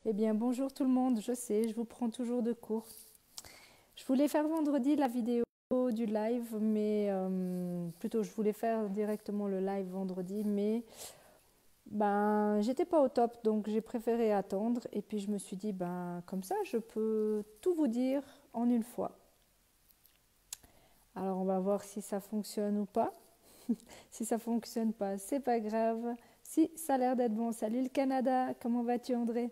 Eh bien, bonjour tout le monde, je sais, je vous prends toujours de court. Je voulais faire vendredi la vidéo du live, mais plutôt je voulais faire directement le live vendredi, mais j'étais pas au top, donc j'ai préféré attendre. Et puis je me suis dit, comme ça, je peux tout vous dire en une fois. Alors on va voir si ça fonctionne ou pas. Si ça fonctionne pas, c'est pas grave. Si ça a l'air d'être bon. Salut le Canada, comment vas-tu André?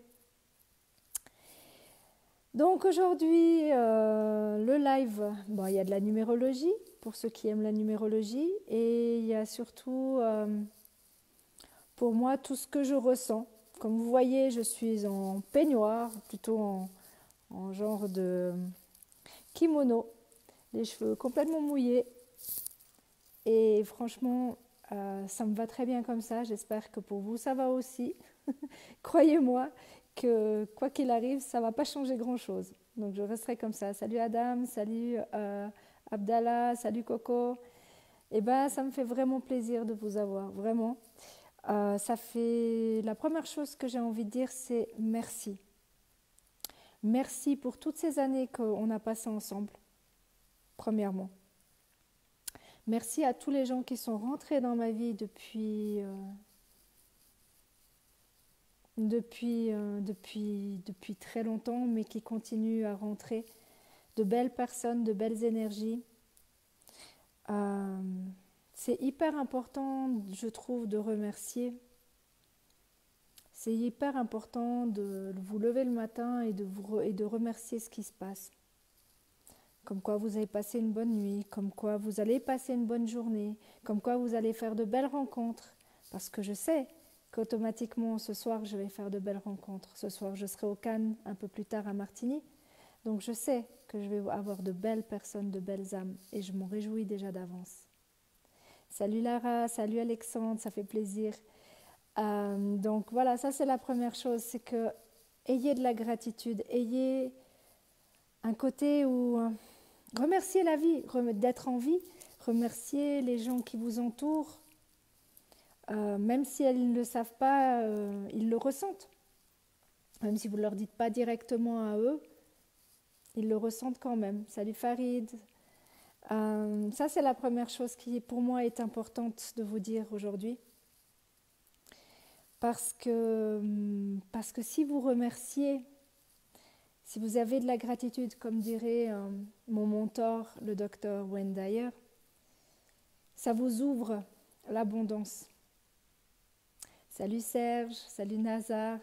Donc aujourd'hui, le live, bon, il y a de la numérologie pour ceux qui aiment la numérologie et il y a surtout pour moi tout ce que je ressens. Comme vous voyez, je suis en peignoir, plutôt en genre de kimono, les cheveux complètement mouillés et franchement, ça me va très bien comme ça. J'espère que pour vous, ça va aussi. Croyez-moi que quoi qu'il arrive, ça ne va pas changer grand-chose. Donc je resterai comme ça. Salut Adam, salut Abdallah, salut Coco. Eh bien, ça me fait vraiment plaisir de vous avoir, vraiment. Ça fait la première chose que j'ai envie de dire, c'est merci. Merci pour toutes ces années qu'on a passées ensemble, premièrement. Merci à tous les gens qui sont rentrés dans ma vie depuis très longtemps, mais qui continuent à rentrer. De belles personnes, de belles énergies. Euh, c'est hyper important, je trouve, de remercier. C'est hyper important de vous lever le matin et de remercier ce qui se passe. Comme quoi vous avez passé une bonne nuit, comme quoi vous allez passer une bonne journée, comme quoi vous allez faire de belles rencontres. Parce que je sais qu'automatiquement, ce soir, je vais faire de belles rencontres. Ce soir, je serai au Cannes, un peu plus tard à Martigny. Donc je sais que je vais avoir de belles personnes, de belles âmes, et je m'en réjouis déjà d'avance. Salut Lara, salut Alexandre, ça fait plaisir. Donc voilà, ça c'est la première chose, c'est que ayez de la gratitude, ayez un côté où remerciez la vie, d'être en vie, remerciez les gens qui vous entourent, même si elles ne le savent pas, ils le ressentent. Même si vous ne leur dites pas directement à eux, ils le ressentent quand même. Salut Farid. Ça, c'est la première chose qui, pour moi, est importante de vous dire aujourd'hui. Parce que si vous remerciez, si vous avez de la gratitude, comme dirait mon mentor, le docteur Wayne Dyer, ça vous ouvre l'abondance. Salut Serge, salut Nazar.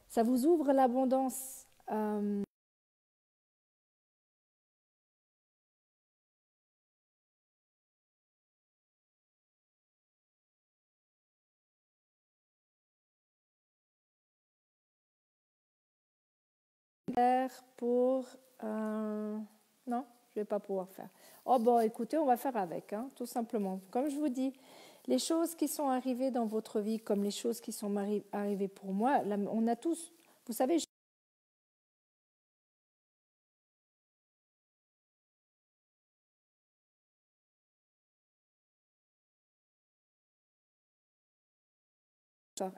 Ça vous ouvre l'abondance. Pour... non, je ne vais pas pouvoir faire. Oh bon, écoutez, on va faire avec, hein, tout simplement. Comme je vous dis, les choses qui sont arrivées dans votre vie, comme les choses qui sont arrivées pour moi, là, on a tous, vous savez,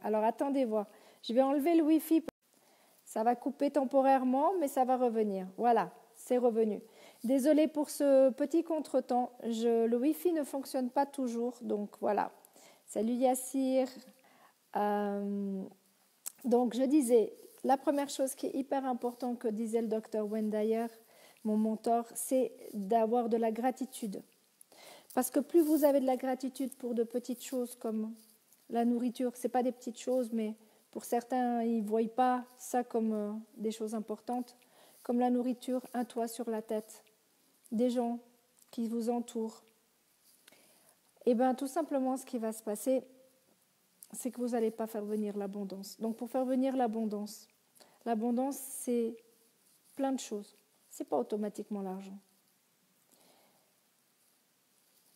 alors attendez voir. Je vais enlever le Wi-Fi. Ça va couper temporairement, mais ça va revenir. Voilà, c'est revenu. Désolée pour ce petit contretemps. Le Wi-Fi ne fonctionne pas toujours, donc voilà. Salut Yassir. Donc je disais, la première chose qui est hyper importante que disait le docteur Wayne Dyer, mon mentor, c'est d'avoir de la gratitude. Parce que plus vous avez de la gratitude pour de petites choses comme la nourriture, ce n'est pas des petites choses, mais pour certains, ils ne voient pas ça comme des choses importantes, comme la nourriture, un toit sur la tête, des gens qui vous entourent. Et bien tout simplement, ce qui va se passer, c'est que vous n'allez pas faire venir l'abondance. Donc pour faire venir l'abondance, c'est plein de choses. Ce n'est pas automatiquement l'argent.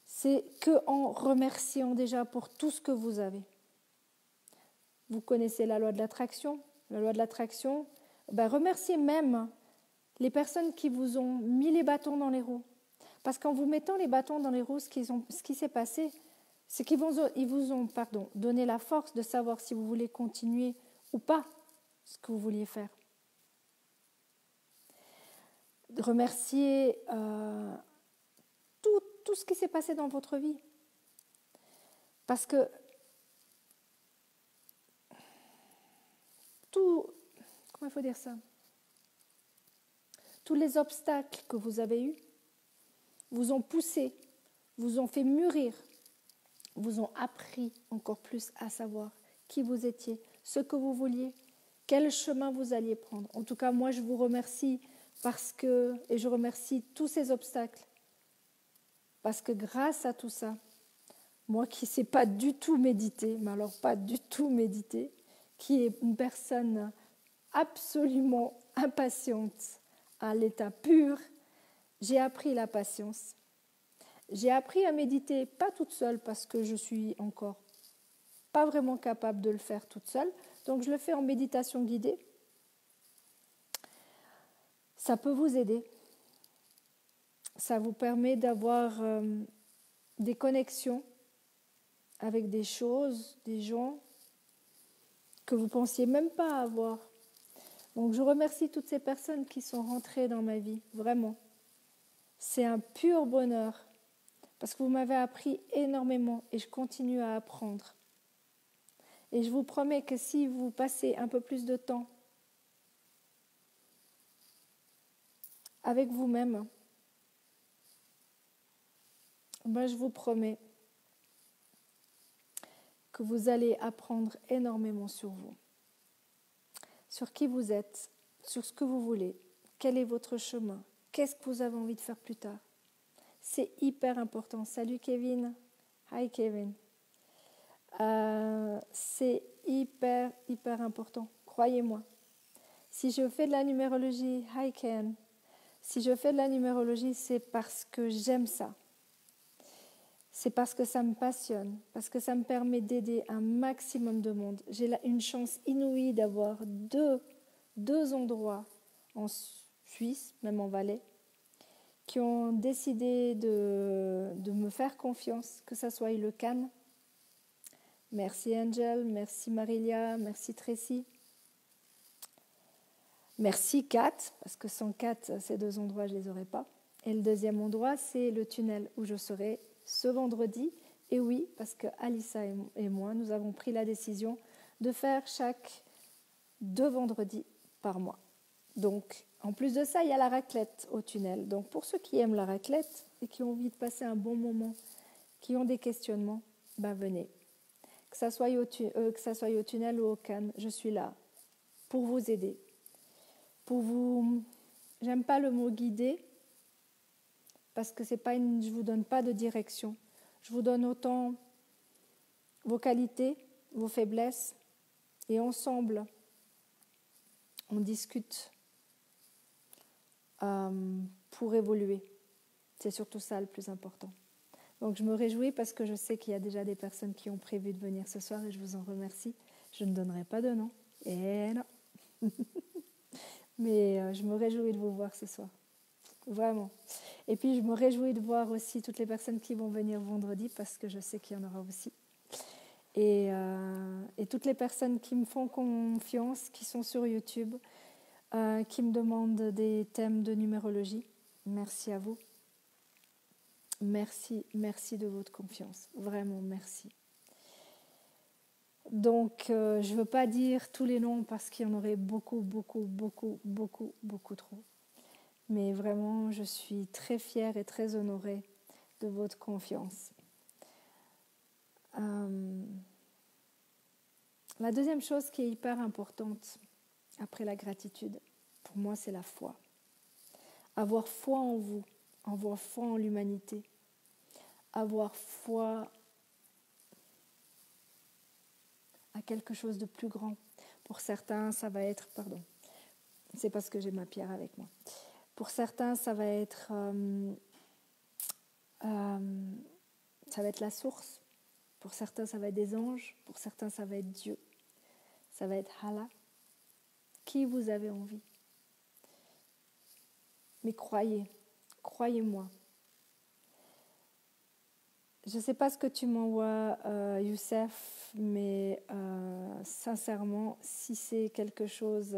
C'est qu'en remerciant déjà pour tout ce que vous avez. Vous connaissez la loi de l'attraction. La loi de l'attraction, remerciez même les personnes qui vous ont mis les bâtons dans les roues. Parce qu'en vous mettant les bâtons dans les roues, ce qui s'est passé, c'est qu'ils vous ont donné la force de savoir si vous voulez continuer ou pas ce que vous vouliez faire. Remerciez tout ce qui s'est passé dans votre vie. Parce que comment il faut dire ça? Tous les obstacles que vous avez eus vous ont poussé, vous ont fait mûrir, vous ont appris encore plus à savoir qui vous étiez, ce que vous vouliez, quel chemin vous alliez prendre. En tout cas, moi, je vous remercie et je remercie tous ces obstacles, parce que grâce à tout ça, moi qui ne sais pas du tout méditer, mais alors pas du tout méditer, qui est une personne absolument impatiente à l'état pur, j'ai appris la patience. J'ai appris à méditer, pas toute seule, parce que je suis encore pas vraiment capable de le faire toute seule. Donc je le fais en méditation guidée. Ça peut vous aider. Ça vous permet d'avoir des connexions avec des choses, des gens que vous ne pensiez même pas avoir. Donc je remercie toutes ces personnes qui sont rentrées dans ma vie, vraiment. C'est un pur bonheur, parce que vous m'avez appris énormément et je continue à apprendre. Et je vous promets que si vous passez un peu plus de temps avec vous-même, ben je vous promets que vous allez apprendre énormément sur vous, sur qui vous êtes, sur ce que vous voulez, quel est votre chemin, qu'est-ce que vous avez envie de faire plus tard. C'est hyper important. Salut Kevin. Hi Kevin. C'est hyper important, croyez-moi. Si je fais de la numérologie, hi Ken. Si je fais de la numérologie, c'est parce que j'aime ça. C'est parce que ça me passionne, parce que ça me permet d'aider un maximum de monde. J'ai une chance inouïe d'avoir deux endroits en Suisse, même en Valais, qui ont décidé de me faire confiance, que ce soit le Cannes. Merci Angel, merci Marilia, merci Tracy. Merci Kat, parce que sans Kat, ces deux endroits, je ne les aurais pas. Et le deuxième endroit, c'est le tunnel où je serai ce vendredi. Et oui, parce que Alissa et moi, nous avons pris la décision de faire chaque 2 vendredis par mois. Donc, en plus de ça, il y a la raclette au tunnel. Donc, pour ceux qui aiment la raclette et qui ont envie de passer un bon moment, qui ont des questionnements, ben venez. Que ça soit au tunnel ou au Cannes, je suis là pour vous aider. Pour vous, j'aime pas le mot guider, parce que je ne vous donne pas de direction. Je vous donne autant vos qualités, vos faiblesses, et ensemble, on discute pour évoluer. C'est surtout ça le plus important. Donc je me réjouis parce que je sais qu'il y a déjà des personnes qui ont prévu de venir ce soir et je vous en remercie. Je ne donnerai pas de nom. Et non. Mais je me réjouis de vous voir ce soir. Vraiment. Et puis je me réjouis de voir aussi toutes les personnes qui vont venir vendredi parce que je sais qu'il y en aura aussi. Et toutes les personnes qui me font confiance, qui sont sur YouTube, qui me demandent des thèmes de numérologie. Merci à vous. Merci de votre confiance. Vraiment, merci. Donc, je ne veux pas dire tous les noms parce qu'il y en aurait beaucoup trop. Mais vraiment, je suis très fière et très honorée de votre confiance. La deuxième chose qui est hyper importante après la gratitude, pour moi, c'est la foi. Avoir foi en vous, avoir foi en l'humanité, avoir foi à quelque chose de plus grand. Pour certains, ça va être, c'est parce que j'ai ma pierre avec moi. Pour certains, ça va être la source. Pour certains, ça va être des anges. Pour certains, ça va être Dieu. Ça va être Allah. Qui vous avez envie. Mais croyez-moi. Je ne sais pas ce que tu m'envoies, Youssef, mais sincèrement, si c'est quelque chose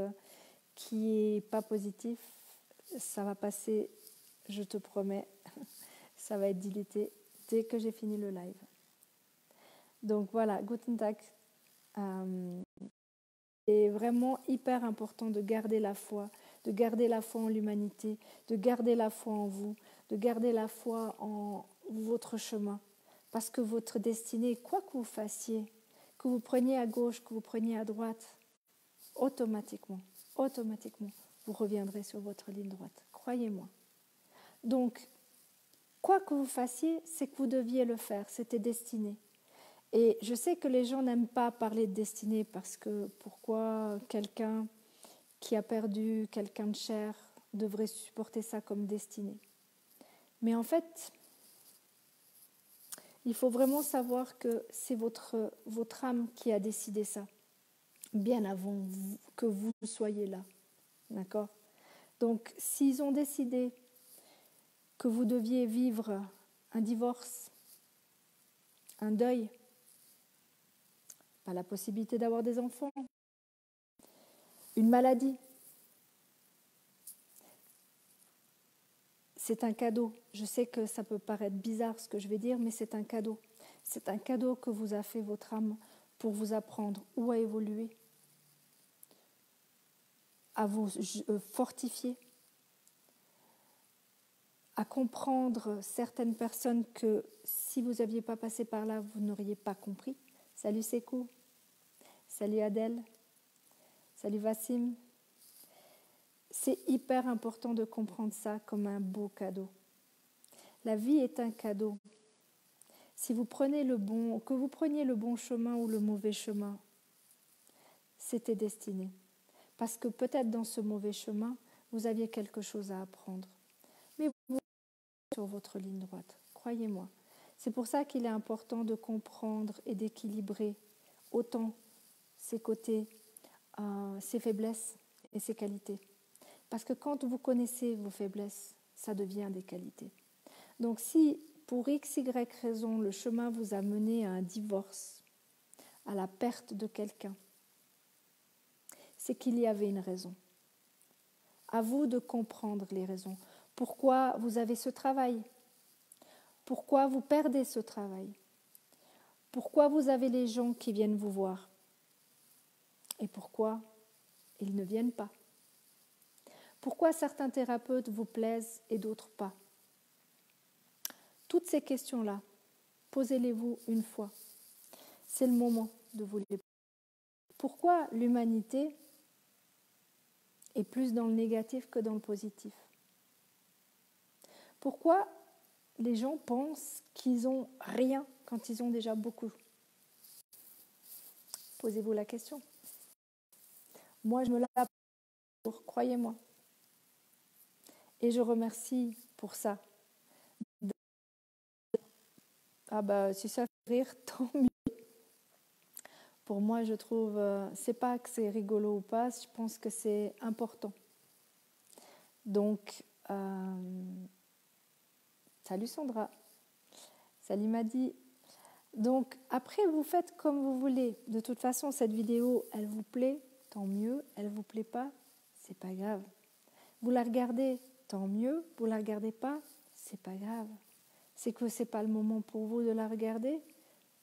qui n'est pas positif, ça va passer, je te promets, ça va être deleté dès que j'ai fini le live. Donc voilà, Guten Tag. C'est vraiment hyper important de garder la foi en l'humanité, de garder la foi en vous, de garder la foi en votre chemin. Parce que votre destinée, quoi que vous fassiez, que vous preniez à gauche, que vous preniez à droite, automatiquement, vous reviendrez sur votre ligne droite. Croyez-moi. Donc, quoi que vous fassiez, c'est que vous deviez le faire, c'était destiné. Et je sais que les gens n'aiment pas parler de destinée parce que pourquoi quelqu'un qui a perdu quelqu'un de cher devrait supporter ça comme destinée. Mais en fait, il faut vraiment savoir que c'est votre âme qui a décidé ça, bien avant que vous soyez là. D'accord ? Donc, s'ils ont décidé que vous deviez vivre un divorce, un deuil, pas la possibilité d'avoir des enfants, une maladie, c'est un cadeau. Je sais que ça peut paraître bizarre ce que je vais dire, mais c'est un cadeau. C'est un cadeau que vous a fait votre âme pour vous apprendre où à évoluer, à vous fortifier, à comprendre certaines personnes que si vous n'aviez pas passé par là, vous n'auriez pas compris. Salut Sekou, salut Adèle, salut Wassim. C'est hyper important de comprendre ça comme un beau cadeau. La vie est un cadeau. Si vous prenez que vous preniez le bon chemin ou le mauvais chemin, c'était destiné. Parce que peut-être dans ce mauvais chemin, vous aviez quelque chose à apprendre. Mais vous êtes sur votre ligne droite, croyez-moi. C'est pour ça qu'il est important de comprendre et d'équilibrer autant ses côtés, ses faiblesses et ses qualités. Parce que quand vous connaissez vos faiblesses, ça devient des qualités. Donc si pour x, y raison, le chemin vous a mené à un divorce, à la perte de quelqu'un, c'est qu'il y avait une raison. À vous de comprendre les raisons. Pourquoi vous avez ce travail ? Pourquoi vous perdez ce travail ? Pourquoi vous avez les gens qui viennent vous voir ? Et pourquoi ils ne viennent pas ? Pourquoi certains thérapeutes vous plaisent et d'autres pas ? Toutes ces questions-là, posez-les-vous une fois. C'est le moment de vous les poser. Pourquoi l'humanité est plus dans le négatif que dans le positif ? Pourquoi les gens pensent qu'ils n'ont rien quand ils ont déjà beaucoup ? Posez-vous la question. Moi, je me la pose, croyez-moi. Et je remercie pour ça. Ah bah, si ça fait rire, tant mieux. Pour moi, je trouve, c'est pas que c'est rigolo ou pas, je pense que c'est important. Donc, salut Sandra, salut Madi. Donc, après, vous faites comme vous voulez. De toute façon, cette vidéo, elle vous plaît, tant mieux. Elle vous plaît pas, c'est pas grave. Vous la regardez, tant mieux. Vous la regardez pas, c'est pas grave. C'est que c'est pas le moment pour vous de la regarder.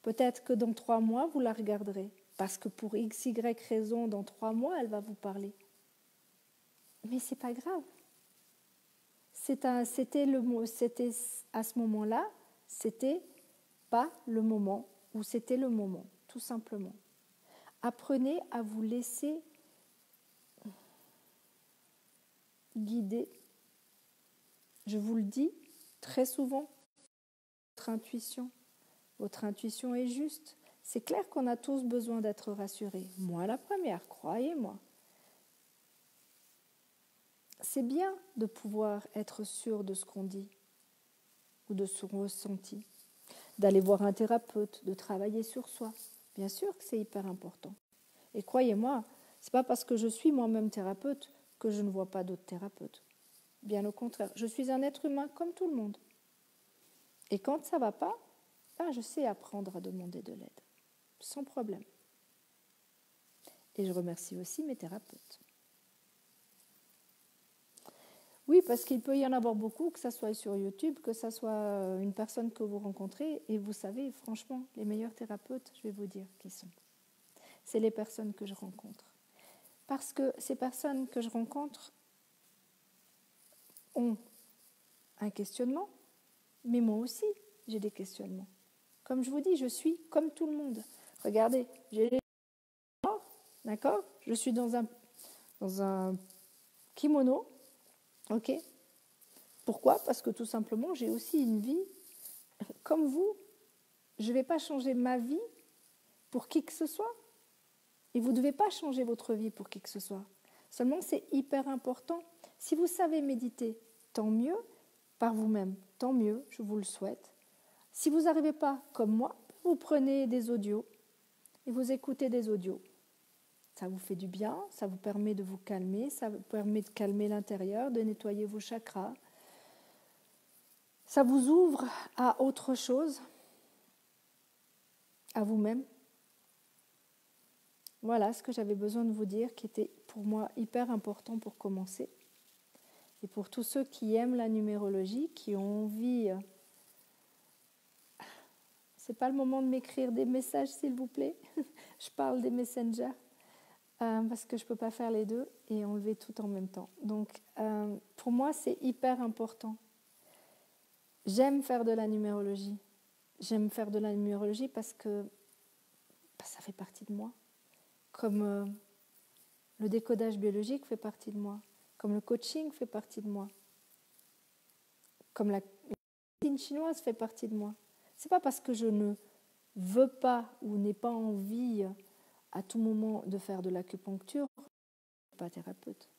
Peut-être que dans 3 mois, vous la regarderez. Parce que pour x, y raison, dans 3 mois, elle va vous parler. Mais c'est pas grave. C'était à ce moment-là, c'était pas le moment ou c'était le moment, tout simplement. Apprenez à vous laisser guider. Je vous le dis très souvent, votre intuition est juste. C'est clair qu'on a tous besoin d'être rassurés. Moi, la première, croyez-moi. C'est bien de pouvoir être sûr de ce qu'on dit ou de son ressenti, d'aller voir un thérapeute, de travailler sur soi. Bien sûr que c'est hyper important. Et croyez-moi, ce n'est pas parce que je suis moi-même thérapeute que je ne vois pas d'autres thérapeutes. Bien au contraire, je suis un être humain comme tout le monde. Et quand ça ne va pas, Ah, je sais apprendre à demander de l'aide, sans problème. Et je remercie aussi mes thérapeutes. Oui, parce qu'il peut y en avoir beaucoup, que ce soit sur YouTube, que ce soit une personne que vous rencontrez. Et vous savez, franchement, les meilleurs thérapeutes, je vais vous dire qui sont. C'est les personnes que je rencontre. Parce que ces personnes que je rencontre ont un questionnement, mais moi aussi, j'ai des questionnements. Comme je vous dis, je suis comme tout le monde. Regardez, j'ai les noirs, d'accord? Je suis dans un kimono, ok? Pourquoi? Parce que tout simplement, j'ai aussi une vie comme vous. Je ne vais pas changer ma vie pour qui que ce soit. Et vous ne devez pas changer votre vie pour qui que ce soit. Seulement, c'est hyper important. Si vous savez méditer, tant mieux. Par vous-même, tant mieux, je vous le souhaite. Si vous n'arrivez pas comme moi, vous prenez des audios et vous écoutez des audios. Ça vous fait du bien, ça vous permet de vous calmer, ça vous permet de calmer l'intérieur, de nettoyer vos chakras. Ça vous ouvre à autre chose, à vous-même. Voilà ce que j'avais besoin de vous dire, qui était pour moi hyper important pour commencer. Et pour tous ceux qui aiment la numérologie, qui ont envie... C'est pas le moment de m'écrire des messages, s'il vous plaît. Je parle des messengers, parce que je ne peux pas faire les deux et enlever tout en même temps. Donc, pour moi, c'est hyper important. J'aime faire de la numérologie. J'aime faire de la numérologie parce que ça fait partie de moi. Comme le décodage biologique fait partie de moi. Comme le coaching fait partie de moi. Comme la médecine chinoise fait partie de moi. Ce n'est pas parce que je ne veux pas ou n'ai pas envie à tout moment de faire de l'acupuncture que je ne suis pas thérapeute.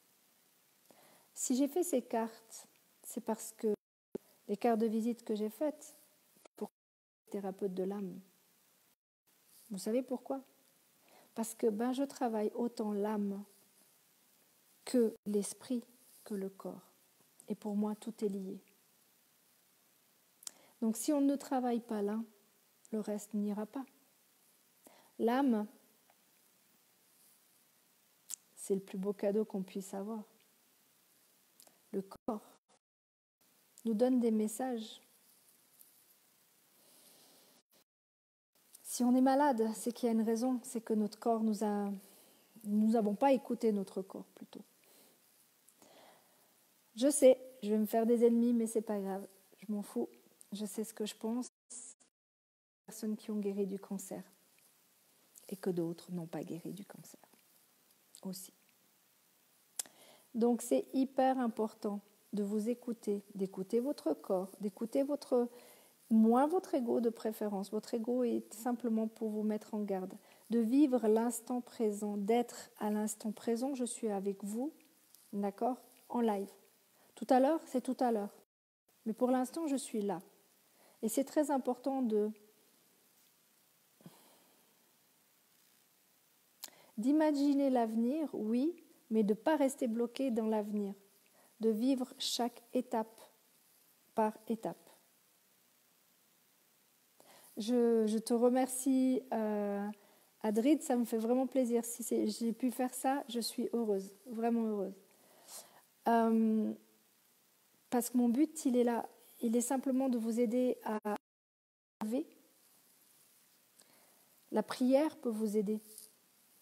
Si j'ai fait ces cartes, c'est parce que les cartes de visite que j'ai faites pour être thérapeute de l'âme. Vous savez pourquoi? Parce que je travaille autant l'âme que l'esprit, que le corps. Et pour moi, tout est lié. Donc si on ne travaille pas l'un, le reste n'ira pas. L'âme, c'est le plus beau cadeau qu'on puisse avoir. Le corps nous donne des messages. Si on est malade, c'est qu'il y a une raison, c'est que notre corps nous n'avons pas écouté notre corps plutôt. Je sais, je vais me faire des ennemis, mais c'est pas grave, je m'en fous. Je sais ce que je pense. Personnes qui ont guéri du cancer et que d'autres n'ont pas guéri du cancer aussi. Donc c'est hyper important de vous écouter, d'écouter votre corps, d'écouter moins votre ego de préférence. Votre ego est simplement pour vous mettre en garde, de vivre l'instant présent, d'être à l'instant présent. Je suis avec vous, d'accord, en live. Tout à l'heure, c'est tout à l'heure. Mais pour l'instant, je suis là. Et c'est très important d'imaginer l'avenir, oui, mais de ne pas rester bloqué dans l'avenir. De vivre chaque étape par étape. Je te remercie, Adrid, ça me fait vraiment plaisir. Si j'ai pu faire ça, je suis heureuse, vraiment heureuse. Parce que mon but, il est là. Il est simplement de vous aider à lever. La prière peut vous aider.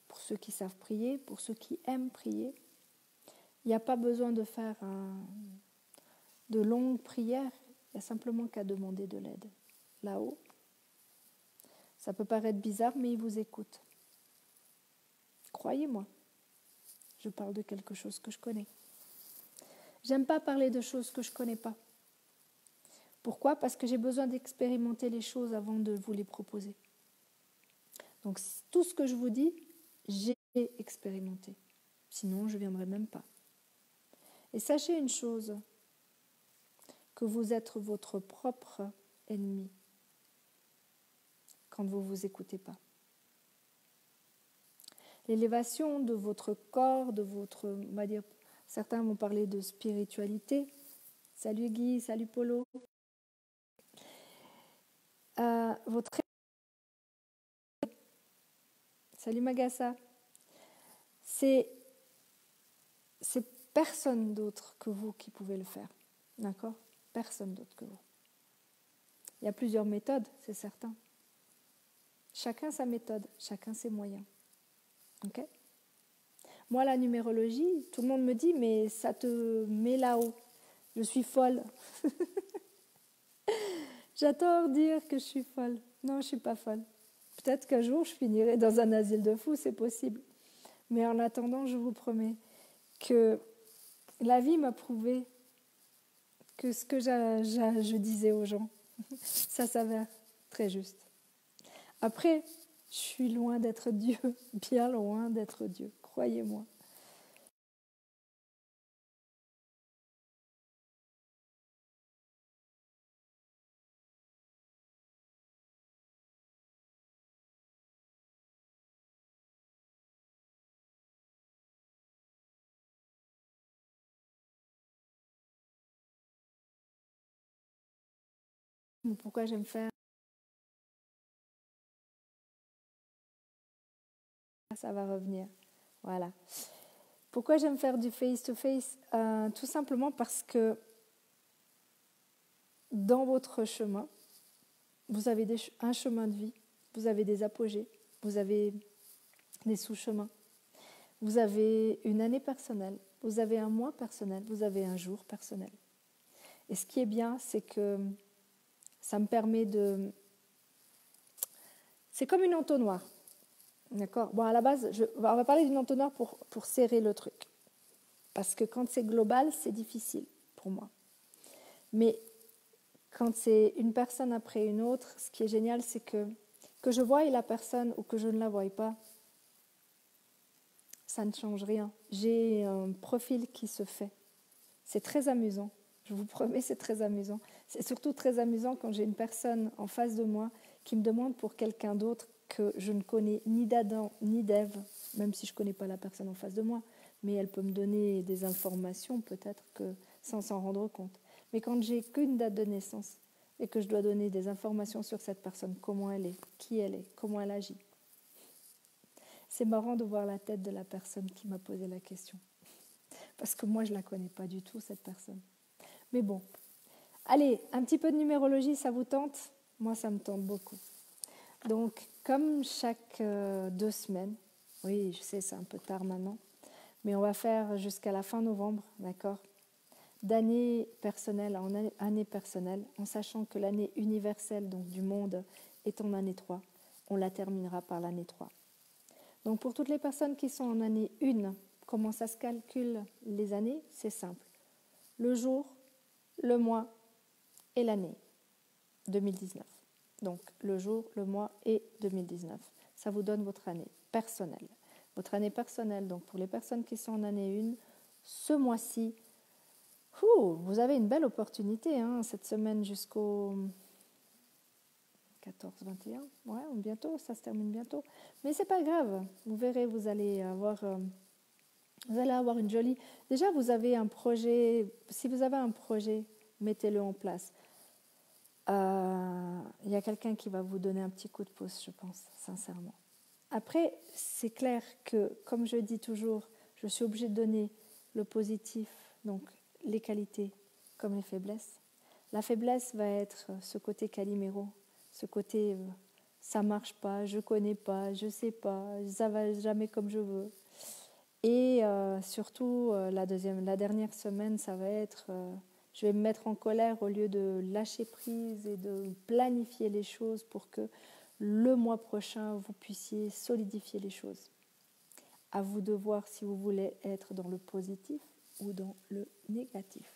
Pour ceux qui savent prier, pour ceux qui aiment prier. Il n'y a pas besoin de faire de longues prières. Il n'y a simplement qu'à demander de l'aide. Là-haut. Ça peut paraître bizarre, mais il vous écoute. Croyez-moi, je parle de quelque chose que je connais. J'aime pas parler de choses que je connais pas. Pourquoi? Parce que j'ai besoin d'expérimenter les choses avant de vous les proposer. Donc tout ce que je vous dis, j'ai expérimenté. Sinon, je ne viendrai même pas. Et sachez une chose, que vous êtes votre propre ennemi quand vous ne vous écoutez pas. L'élévation de votre corps, de votre, on va dire, certains vont parler de spiritualité. Salut Guy, salut Polo. votre... Salut Magassa. C'est personne d'autre que vous qui pouvez le faire. D'accord? Personne d'autre que vous. Il y a plusieurs méthodes, c'est certain. Chacun sa méthode, chacun ses moyens. Ok? Moi, la numérologie, tout le monde me dit, mais ça te met là-haut. Je suis folle. J'adore dire que je suis folle. Non, je ne suis pas folle. Peut-être qu'un jour, je finirai dans un asile de fous, c'est possible. Mais en attendant, je vous promets que la vie m'a prouvé que ce que je disais aux gens, ça s'avère très juste. Après, je suis loin d'être Dieu, bien loin d'être Dieu, croyez-moi. Pourquoi j'aime faire ça va revenir. Voilà. Pourquoi j'aime faire du face-to-face? Tout simplement parce que dans votre chemin, vous avez un chemin de vie, vous avez des apogées, vous avez des sous-chemins, vous avez une année personnelle, vous avez un mois personnel, vous avez un jour personnel. Et ce qui est bien, c'est que ça me permet de... C'est comme une entonnoir. D'accord? Bon, à la base, on va parler d'une entonnoir pour serrer le truc. Parce que quand c'est global, c'est difficile pour moi. Mais quand c'est une personne après une autre, ce qui est génial, c'est que je voie la personne ou que je ne la voie pas, ça ne change rien. J'ai un profil qui se fait. C'est très amusant. Je vous promets, c'est très amusant. C'est surtout très amusant quand j'ai une personne en face de moi qui me demande pour quelqu'un d'autre que je ne connais ni d'Adam ni d'Ève, même si je ne connais pas la personne en face de moi, mais elle peut me donner des informations peut-être que sans s'en rendre compte. Mais quand j'ai qu'une date de naissance et que je dois donner des informations sur cette personne, comment elle est, qui elle est, comment elle agit, c'est marrant de voir la tête de la personne qui m'a posé la question. Parce que moi, je ne la connais pas du tout, cette personne. Mais bon, allez, un petit peu de numérologie, ça vous tente? Moi, ça me tente beaucoup. Donc, comme chaque 2 semaines, oui, je sais, c'est un peu tard maintenant, mais on va faire jusqu'à la fin novembre, d'accord? D'année personnelle en année personnelle, en sachant que l'année universelle, donc du monde, est en année 3. On la terminera par l'année 3. Donc, pour toutes les personnes qui sont en année 1, comment ça se calcule les années? C'est simple. Le jour, le mois et l'année 2019. Donc le jour, le mois et 2019. Ça vous donne votre année personnelle. Votre année personnelle, donc pour les personnes qui sont en année 1, ce mois-ci, vous avez une belle opportunité cette semaine jusqu'au 14-21. Ouais, bientôt, ça se termine bientôt. Mais c'est pas grave, vous verrez, vous allez avoir une jolie... Déjà, vous avez un projet, si vous avez un projet, mettez-le en place. Il y a quelqu'un qui va vous donner un petit coup de pouce, je pense, sincèrement. Après, c'est clair que, comme je dis toujours, je suis obligée de donner le positif, donc les qualités comme les faiblesses. La faiblesse va être ce côté Calimero, ce côté ça marche pas, je connais pas, je sais pas, ça va jamais comme je veux. Et surtout, la dernière semaine, ça va être... je vais me mettre en colère au lieu de lâcher prise et de planifier les choses pour que le mois prochain, vous puissiez solidifier les choses. À vous de voir si vous voulez être dans le positif ou dans le négatif.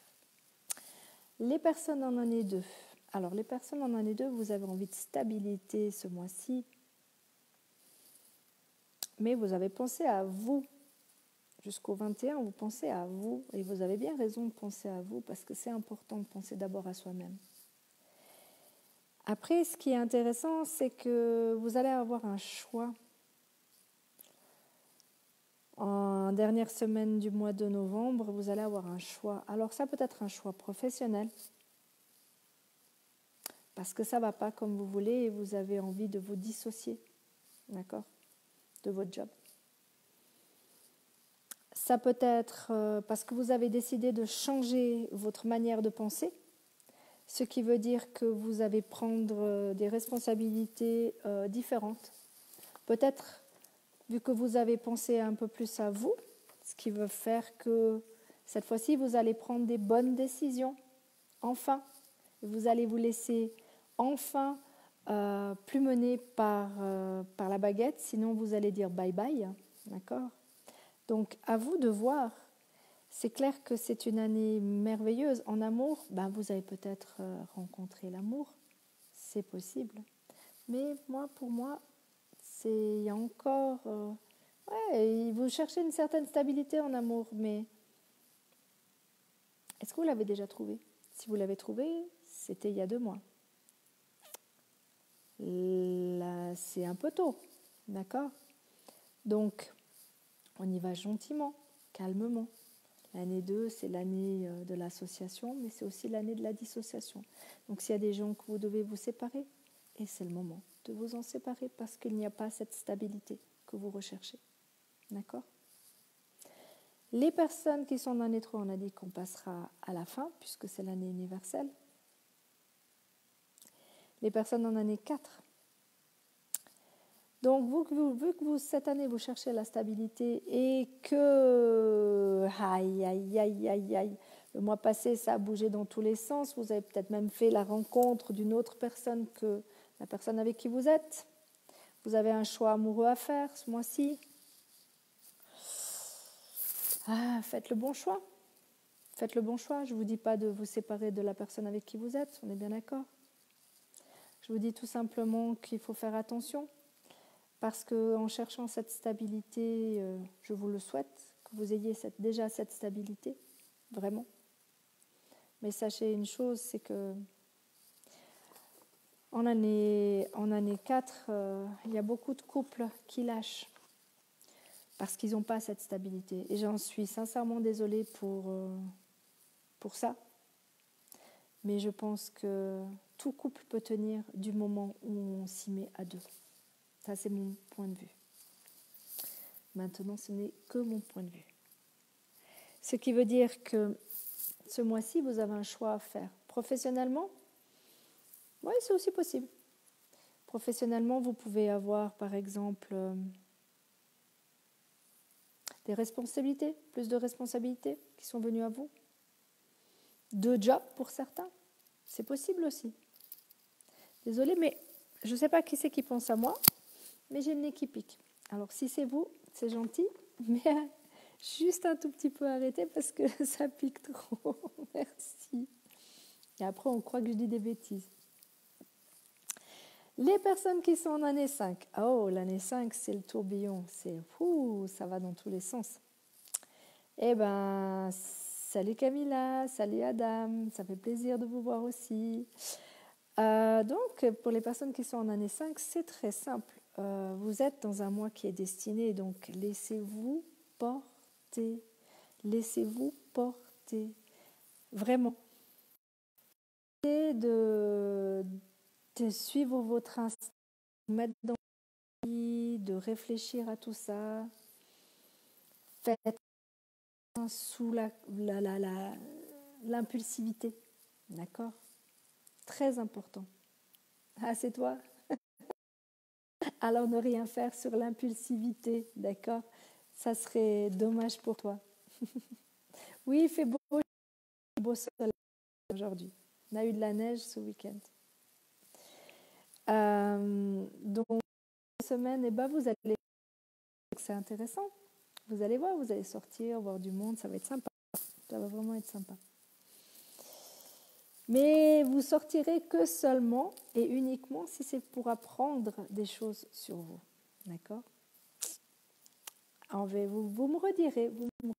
Les personnes en année 2. Alors, les personnes en année 2, vous avez envie de stabilité ce mois-ci, mais vous avez pensé à vous. Jusqu'au 21, vous pensez à vous, et vous avez bien raison de penser à vous, parce que c'est important de penser d'abord à soi-même. Après, ce qui est intéressant, c'est que vous allez avoir un choix. En dernière semaine du mois de novembre, vous allez avoir un choix. Alors ça peut être un choix professionnel, parce que ça ne va pas comme vous voulez et vous avez envie de vous dissocier, d'accord, de votre job. Ça peut être parce que vous avez décidé de changer votre manière de penser, ce qui veut dire que vous allez prendre des responsabilités différentes. Peut-être, vu que vous avez pensé un peu plus à vous, ce qui veut faire que cette fois-ci, vous allez prendre des bonnes décisions, enfin. Vous allez vous laisser enfin plus mener par la baguette, sinon vous allez dire bye-bye, d'accord ? Donc, à vous de voir. C'est clair que c'est une année merveilleuse. En amour, vous avez peut-être rencontré l'amour, c'est possible. Mais pour moi, il y a encore... vous cherchez une certaine stabilité en amour, mais est-ce que vous l'avez déjà trouvé ? Si vous l'avez trouvé, c'était il y a 2 mois. Là, c'est un peu tôt, d'accord ? Donc, on y va gentiment, calmement. L'année 2, c'est l'année de l'association, mais c'est aussi l'année de la dissociation. Donc, s'il y a des gens que vous devez vous séparer, et c'est le moment de vous en séparer parce qu'il n'y a pas cette stabilité que vous recherchez. D'accord ? Les personnes qui sont en année 3, on a dit qu'on passera à la fin, puisque c'est l'année universelle. Les personnes en année 4. Donc, vu que cette année, vous cherchez la stabilité et que, le mois passé, ça a bougé dans tous les sens, vous avez peut-être même fait la rencontre d'une autre personne que la personne avec qui vous êtes. Vous avez un choix amoureux à faire ce mois-ci. Faites le bon choix. Faites le bon choix. Je ne vous dis pas de vous séparer de la personne avec qui vous êtes, on est bien d'accord. Je vous dis tout simplement qu'il faut faire attention. Parce qu'en cherchant cette stabilité, je vous le souhaite, que vous ayez déjà cette stabilité, vraiment. Mais sachez une chose, c'est que en année 4, il y a beaucoup de couples qui lâchent parce qu'ils n'ont pas cette stabilité. Et j'en suis sincèrement désolée pour ça. Mais je pense que tout couple peut tenir du moment où on s'y met à 2. Ça, c'est mon point de vue. Maintenant, ce n'est que mon point de vue. Ce qui veut dire que ce mois-ci, vous avez un choix à faire. Professionnellement, oui, c'est aussi possible. Professionnellement, vous pouvez avoir, par exemple, des responsabilités, plus de responsabilités qui sont venues à vous. 2 jobs pour certains, c'est possible aussi. Désolée, mais je ne sais pas qui c'est qui pense à moi, mais j'ai le nez qui pique. Alors, si c'est vous, c'est gentil, mais juste un tout petit peu arrêter parce que ça pique trop. Merci. Et après, on croit que je dis des bêtises. Les personnes qui sont en année 5. Oh, l'année 5, c'est le tourbillon. Ça va dans tous les sens. Eh bien, salut Camilla, salut Adam. Ça fait plaisir de vous voir aussi. Donc, pour les personnes qui sont en année 5, c'est très simple. Vous êtes dans un mois qui est destiné, donc laissez-vous porter. Laissez-vous porter. Vraiment. De suivre votre instinct, de mettre dans le lit, de réfléchir à tout ça. Faites sous l'impulsivité. D'accord ? Très important. Ah, c'est toi ? Alors ne rien faire sur l'impulsivité, d'accord ? Ça serait dommage pour toi. Oui, il fait beau soleil aujourd'hui. On a eu de la neige ce week-end. Donc, cette semaine, vous allez... C'est intéressant. Vous allez voir, vous allez sortir, voir du monde, ça va être sympa. Ça va vraiment être sympa. Mais vous sortirez que seulement et uniquement si c'est pour apprendre des choses sur vous. D'accord ? Vous me redirez, ça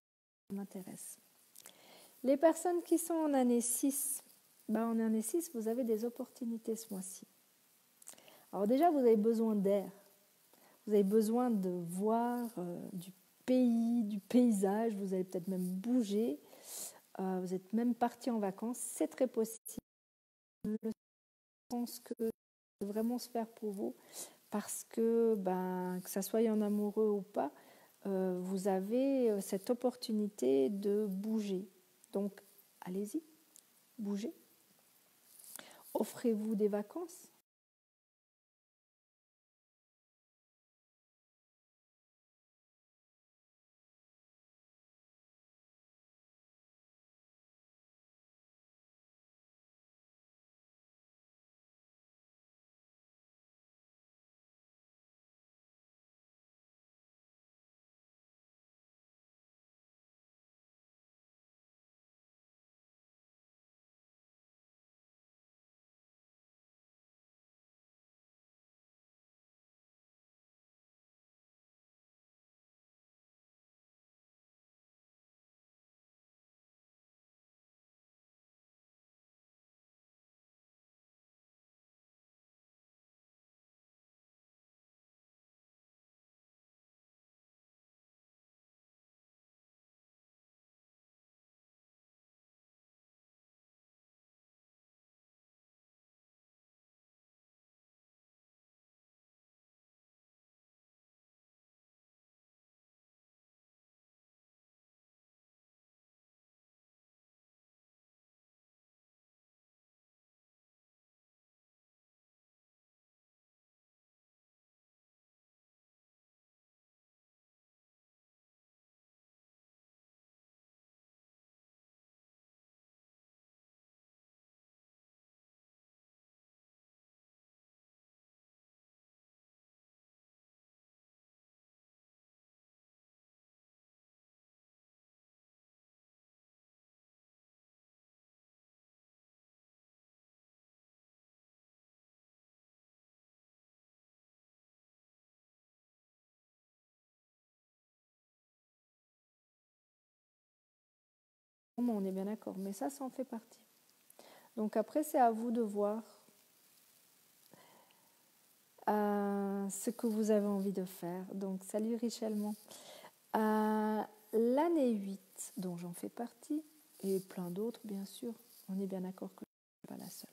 m'intéresse. Les personnes qui sont en année 6, en année 6, vous avez des opportunités ce mois-ci. Alors déjà, vous avez besoin d'air. Vous avez besoin de voir du pays, du paysage. Vous allez peut-être même bouger. Vous êtes même parti en vacances. C'est très possible. pense que c'est vraiment se faire pour vous parce que, que ça soit en amoureux ou pas, vous avez cette opportunité de bouger. Donc, allez-y, bougez. Offrez-vous des vacances. On est bien d'accord, mais ça en fait partie. Donc après, c'est à vous de voir ce que vous avez envie de faire. Donc, salut Richellement. L'année 8, dont j'en fais partie, et plein d'autres, bien sûr, on est bien d'accord que je ne suis pas la seule.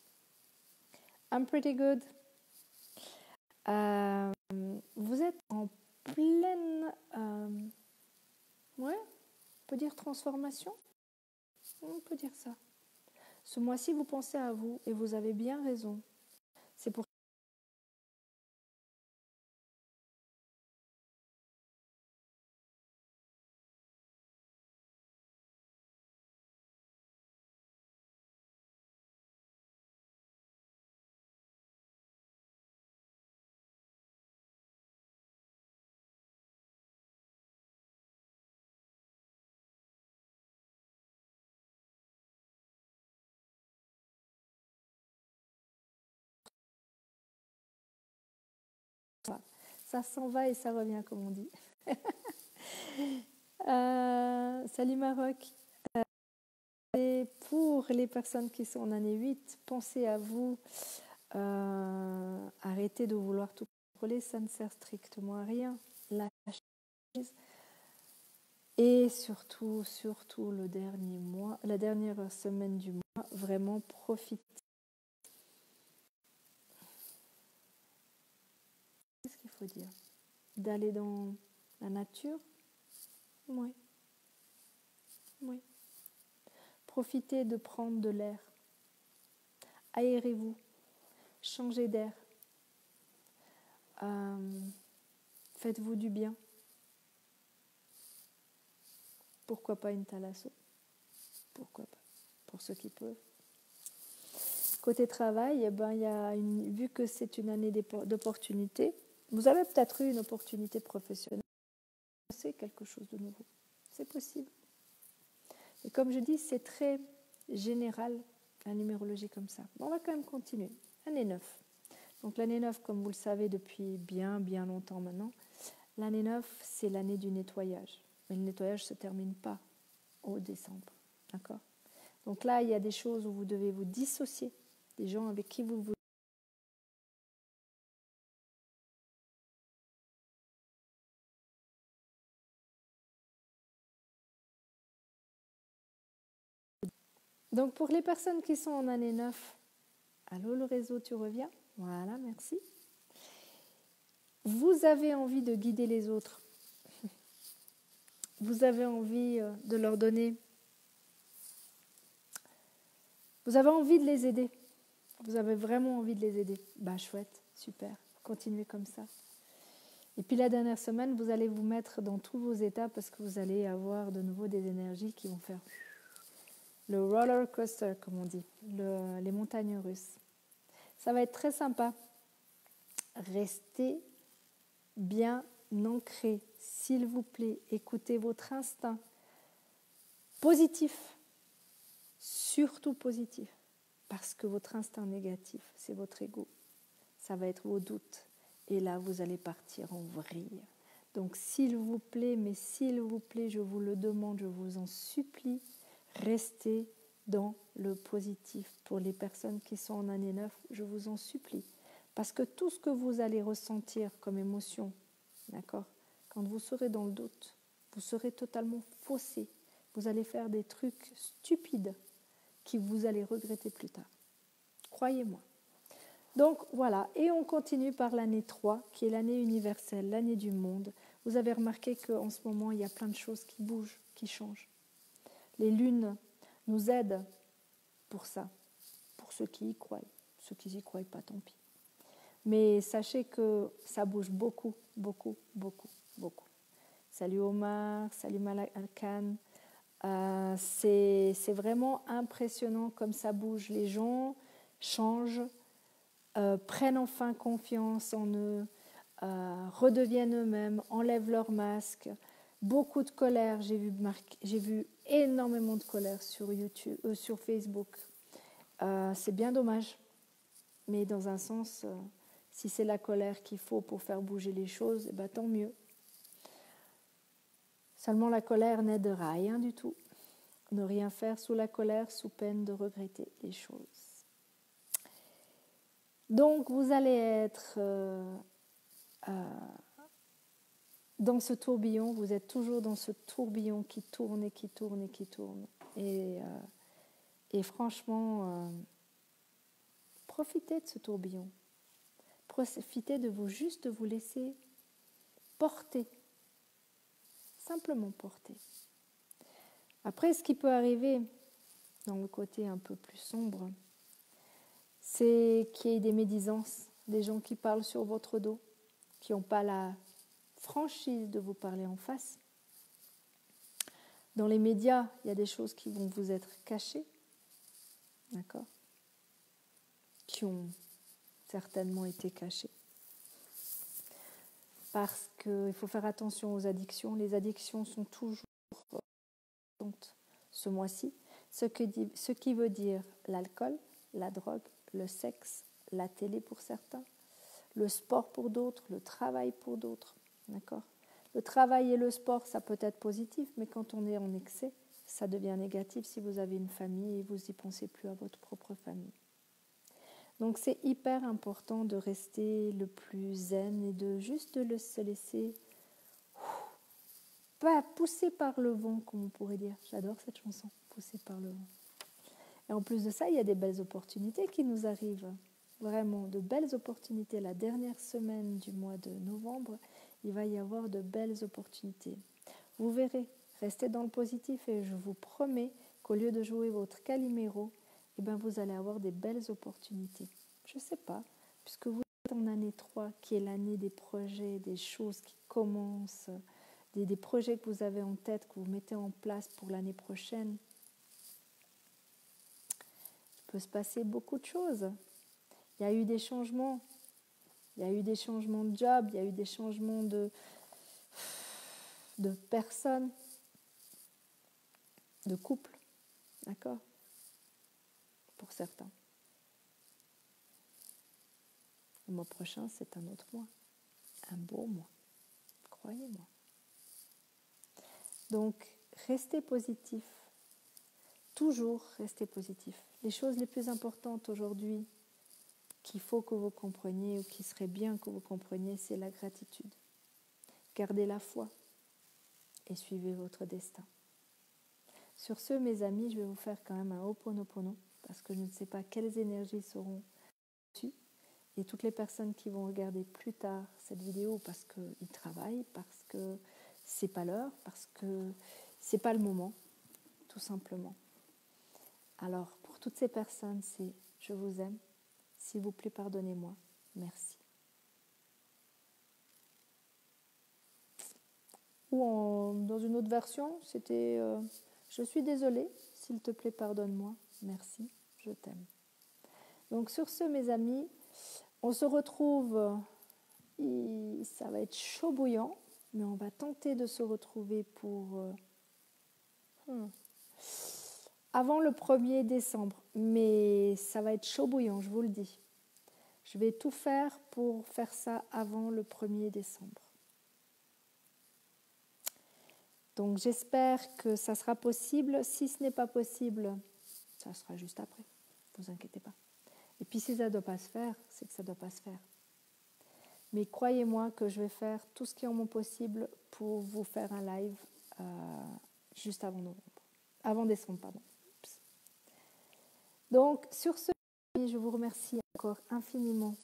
I'm pretty good. Vous êtes en pleine, ouais, on peut dire transformation. On peut dire ça. Ce mois-ci, vous pensez à vous et vous avez bien raison. C'est pour ça. Ça s'en va et ça revient, comme on dit. Salut Maroc. Et pour les personnes qui sont en année 8, pensez à vous. Arrêtez de vouloir tout contrôler, ça ne sert strictement à rien. Lâchez prise. Et surtout, le dernier mois, la dernière semaine du mois, vraiment profitez. Qu'est-ce qu'il faut dire? D'aller dans la nature? Oui. Oui. Profitez de prendre de l'air. Aérez-vous. Changez d'air. Faites-vous du bien. Pourquoi pas une thalasso? Pourquoi pas? Pour ceux qui peuvent. Côté travail, vu que c'est une année d'opportunités, vous avez peut-être eu une opportunité professionnelle. C'est quelque chose de nouveau. C'est possible. Et comme je dis, c'est très général, la numérologie comme ça. On va quand même continuer. Année 9. Donc l'année 9, comme vous le savez depuis bien longtemps maintenant, l'année 9, c'est l'année du nettoyage. Mais le nettoyage ne se termine pas au décembre. D'accord? Donc là, il y a des choses où vous devez vous dissocier des gens avec qui vous voulez. Donc pour les personnes qui sont en année 9, Allô, le réseau, tu reviens? Voilà, merci. Vous avez envie de guider les autres. Vous avez envie de leur donner. Vous avez envie de les aider. Vous avez vraiment envie de les aider. Bah chouette, super. Continuez comme ça. Et puis la dernière semaine, vous allez vous mettre dans tous vos états parce que vous allez avoir de nouveau des énergies qui vont faire le roller coaster, comme on dit, les montagnes russes. Ça va être très sympa. Restez bien ancré, s'il vous plaît. Écoutez votre instinct. Positif, surtout positif. Parce que votre instinct négatif, c'est votre ego. Ça va être vos doutes. Et là, vous allez partir en vrille. Donc, s'il vous plaît, mais s'il vous plaît, je vous le demande, je vous en supplie, restez dans le positif. Pour les personnes qui sont en année 9, je vous en supplie. Parce que tout ce que vous allez ressentir comme émotion, d'accord, quand vous serez dans le doute, vous serez totalement faussé. Vous allez faire des trucs stupides qui vous allez regretter plus tard. Croyez-moi. Donc voilà, et on continue par l'année 3, qui est l'année universelle, l'année du monde. Vous avez remarqué qu'en ce moment, il y a plein de choses qui bougent, qui changent. Les lunes nous aident pour ça, pour ceux qui y croient. Ceux qui n'y croient pas, tant pis. Mais sachez que ça bouge beaucoup, beaucoup, beaucoup, beaucoup. Salut Omar, salut Malakan. C'est vraiment impressionnant comme ça bouge. Les gens changent, prennent enfin confiance en eux, redeviennent eux-mêmes, enlèvent leur masque. Beaucoup de colère, j'ai vu énormément de colère sur YouTube, sur Facebook. C'est bien dommage, mais dans un sens, si c'est la colère qu'il faut pour faire bouger les choses, eh ben, tant mieux. Seulement la colère n'aidera à rien du tout. Ne rien faire sous la colère, sous peine de regretter les choses. Donc vous allez être dans ce tourbillon, vous êtes toujours dans ce tourbillon qui tourne et qui tourne et qui tourne. Et franchement, profitez de ce tourbillon. Profitez de vous juste de vous laisser porter. Simplement porter. Après, ce qui peut arriver dans le côté un peu plus sombre, c'est qu'il y ait des médisances, des gens qui parlent sur votre dos, qui n'ont pas la franchise de vous parler en face. Dans les médias, il y a des choses qui vont vous être cachées, d'accord, qui ont certainement été cachées. Parce qu'il faut faire attention aux addictions. Les addictions sont toujours ce mois-ci, ce qui veut dire l'alcool, la drogue, le sexe, la télé pour certains, le sport pour d'autres, le travail pour d'autres, d'accord ? Le travail et le sport, ça peut être positif, mais quand on est en excès, ça devient négatif si vous avez une famille et vous n'y pensez plus à votre propre famille. Donc c'est hyper important de rester le plus zen et de juste se laisser pas pousser par le vent, comme on pourrait dire. J'adore cette chanson, poussée par le vent. Et en plus de ça, il y a des belles opportunités qui nous arrivent. Vraiment, de belles opportunités. La dernière semaine du mois de novembre, il va y avoir de belles opportunités. Vous verrez, restez dans le positif et je vous promets qu'au lieu de jouer votre Calimero, eh ben vous allez avoir des belles opportunités. Je ne sais pas, puisque vous êtes en année 3, qui est l'année des projets, des choses qui commencent, des projets que vous avez en tête, que vous mettez en place pour l'année prochaine. Il peut se passer beaucoup de choses. Il y a eu des changements. Il y a eu des changements de job, il y a eu des changements de personnes, de couples, d'accord ? Pour certains. Le mois prochain, c'est un autre mois. Un beau mois. Croyez-moi. Donc, restez positif. Toujours restez positif. Les choses les plus importantes aujourd'hui qu'il faut que vous compreniez ou qui serait bien que vous compreniez, c'est la gratitude. Gardez la foi et suivez votre destin. Sur ce, mes amis, je vais vous faire quand même un Ho'oponopono parce que je ne sais pas quelles énergies seront dessus. Et toutes les personnes qui vont regarder plus tard cette vidéo parce qu'ils travaillent, parce que c'est pas l'heure, parce que c'est pas le moment, tout simplement. Alors, pour toutes ces personnes, c'est « Je vous aime, s'il vous plaît, pardonnez-moi, merci ». Ou dans une autre version, c'était je suis désolée, s'il te plaît, pardonne-moi, merci, je t'aime. Donc sur ce, mes amis, on se retrouve, ça va être chaud bouillant, mais on va tenter de se retrouver pour avant le 1er décembre. Mais ça va être chaud bouillant, je vous le dis. Je vais tout faire pour faire ça avant le 1er décembre. Donc j'espère que ça sera possible. Si ce n'est pas possible, ça sera juste après. Ne vous inquiétez pas. Et puis si ça ne doit pas se faire, c'est que ça ne doit pas se faire. Mais croyez-moi que je vais faire tout ce qui est en mon possible pour vous faire un live juste avant novembre. Avant décembre, pardon. Donc sur ce, je vous remercie encore infiniment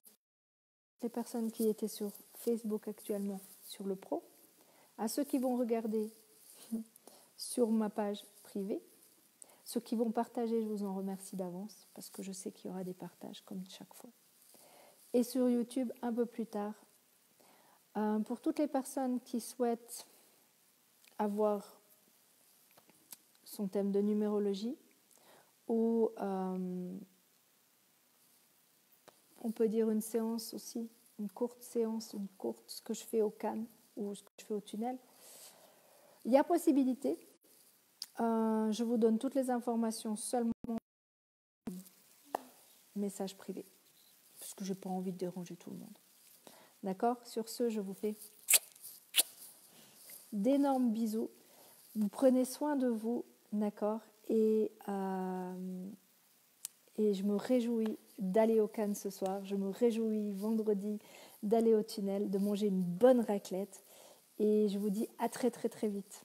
les personnes qui étaient sur Facebook actuellement, sur le pro, à ceux qui vont regarder sur ma page privée. Ceux qui vont partager, je vous en remercie d'avance parce que je sais qu'il y aura des partages comme chaque fois. Et sur YouTube un peu plus tard. Pour toutes les personnes qui souhaitent avoir son thème de numérologie ou on peut dire une séance aussi, une courte séance, ce que je fais au Cannes ou ce que je fais au tunnel, il y a possibilité. Je vous donne toutes les informations seulement en message privé, parce que je n'ai pas envie de déranger tout le monde. D'accord ? Sur ce, je vous fais d'énormes bisous. Vous prenez soin de vous, d'accord ? Et je me réjouis d'aller au Cannes ce soir. Je me réjouis vendredi d'aller au tunnel, de manger une bonne raclette. Et je vous dis à très très très vite.